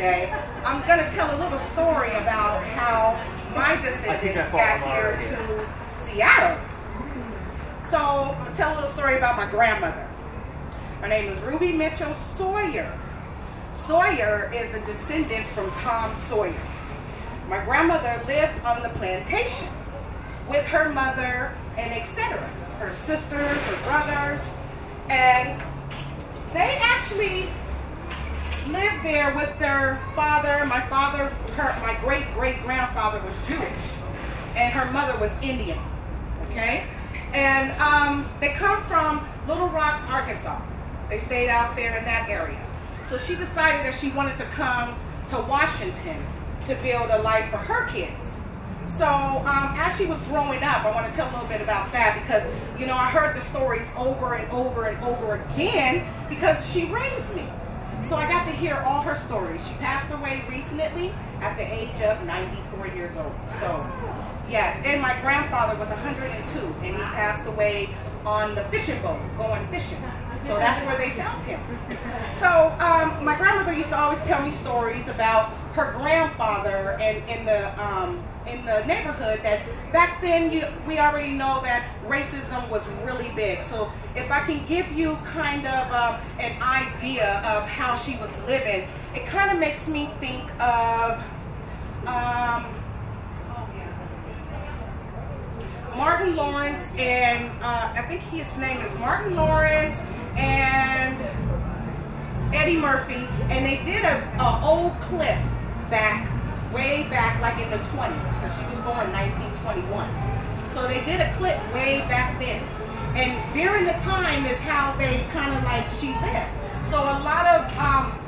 today, I'm going to tell a little story about how my descendants got here to Seattle. So I'm going to tell a little story about my grandmother. Her name is Ruby Mitchell Sawyer. Sawyer is a descendant from Tom Sawyer. My grandmother lived on the plantation with her mother and etc. Her sisters, her brothers, and they actually lived there with their father. My great-great-grandfather was Jewish, and her mother was Indian, okay? And they come from Little Rock, Arkansas. They stayed out there in that area. So she decided that she wanted to come to Washington to build a life for her kids. So as she was growing up, I want to tell a little bit about that because, you know, I heard the stories over and over and over again because she raised me. So I got to hear all her stories. She passed away recently at the age of 94 years old. So, yes, and my grandfather was 102, and he passed away on the fishing boat, going fishing. So that's where they found him. So my grandmother used to always tell me stories about her grandfather and in the neighborhood that back then we already know that racism was really big. So if I can give you kind of an idea of how she was living, it kind of makes me think of Martin Lawrence and I think his name is Martin Lawrence and Eddie Murphy, and they did an old clip way back like in the 20s, because she was born 1921. So they did a clip way back then, and during the time is how they kind of like she lived. So a lot of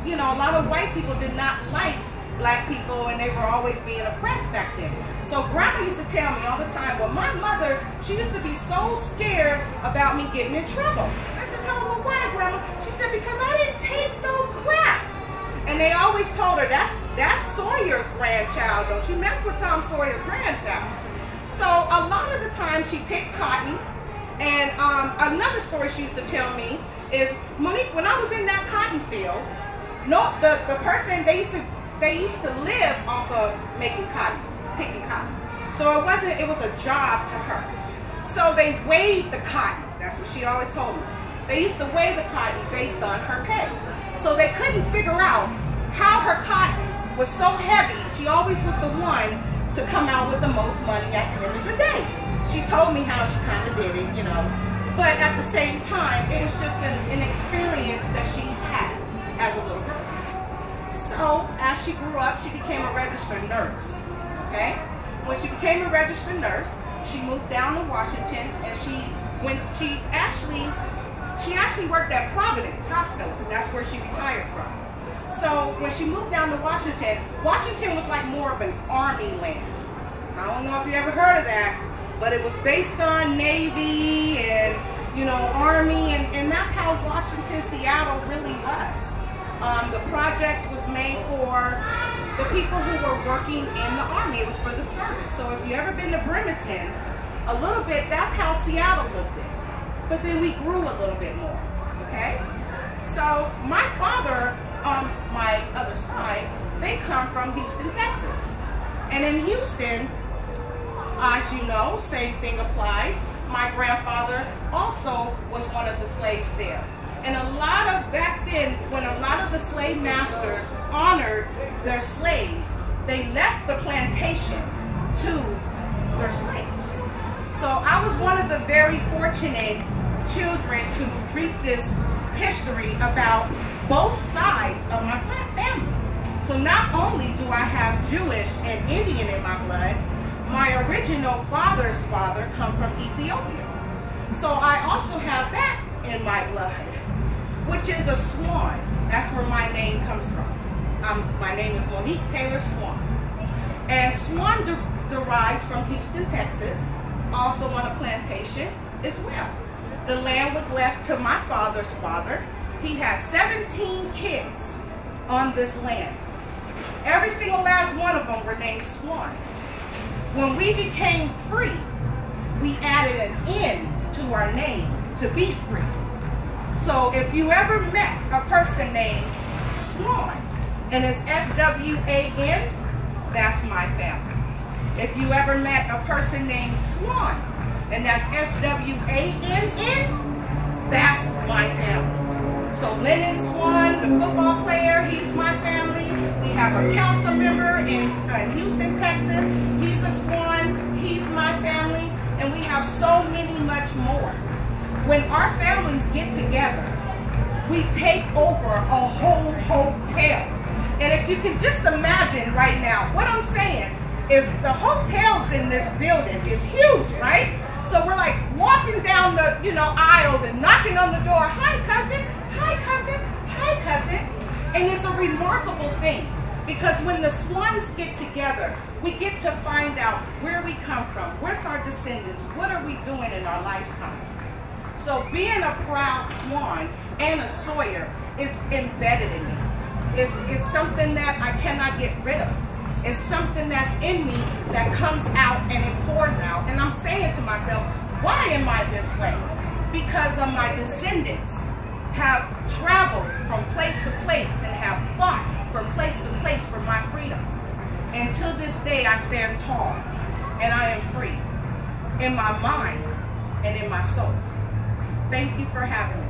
you know, a lot of white people did not like black people, and they were always being oppressed back then. So grandma used to tell me all the time, well, my mother, she used to be so scared about me getting in trouble. I said, tell her, well, why, grandma? She said, because I didn't take no crap. And they always told her, that's Sawyer's grandchild. Don't you mess with Tom Sawyer's grandchild. So a lot of the time she picked cotton. And another story she used to tell me is, Monique, when I was in that cotton field, the person, they used to live off of making cotton, picking cotton. So it was a job to her. So they weighed the cotton. That's what she always told me. They used to weigh the cotton based on her pay. So they couldn't figure out how her cotton was so heavy. She always was the one to come out with the most money at the end of the day. She told me how she kind of did it, you know. But at the same time, it was just an experience that she had as a little girl. So as she grew up, she became a registered nurse, okay? When she became a registered nurse, she moved down to Washington, and she actually worked at Providence Hospital. That's where she retired from. So when she moved down to Washington, Washington was like more of an army land. I don't know if you ever heard of that, but it was based on Navy and, you know, Army, and that's how Washington, Seattle really was. The projects was made for the people who were working in the Army. It was for the service. So if you ever been to Bremerton, a little bit, that's how Seattle looked at. But then we grew a little bit more, okay? So my father, on my other side, they come from Houston, Texas. And in Houston, as you know, same thing applies. My grandfather also was one of the slaves there. And a lot of, back then, when a lot of the slave masters honored their slaves, they left the plantation to their slaves. So I was one of the very fortunate children to read this history about both sides of my family. So not only do I have Jewish and Indian in my blood, my original father's father come from Ethiopia. So I also have that in my blood, which is a Swan. That's where my name comes from. My name is MoniqueTaylorSwan. And Swan derives from Houston, Texas, also on a plantation as well. The land was left to my father's father. He had 17 kids on this land. Every single last one of them were named Swan. When we became free, we added an N to our name to be free. So if you ever met a person named Swan and it's S-W-A-N, that's my family. If you ever met a person named Swan, and that's S-W-A-N-N, that's my family. So Lennon Swan, the football player, he's my family. We have a council member in Houston, Texas. He's a Swan, he's my family. And we have so many much more. When our families get together, we take over a whole hotel. And if you can just imagine right now, what I'm saying is the hotels in this building is huge, right? So we're like walking down the, aisles and knocking on the door. Hi, cousin. Hi, cousin. Hi, cousin. And it's a remarkable thing because when the Swans get together, we get to find out where we come from. Where's our descendants? What are we doing in our lifetime? So being a proud Swan and a Sawyer is embedded in me. It's something that I cannot get rid of. It's something that's in me that comes out and it pours out. And I'm saying to myself, why am I this way? Because of my descendants have traveled from place to place and have fought from place to place for my freedom. And to this day, I stand tall and I am free in my mind and in my soul. Thank you for having me.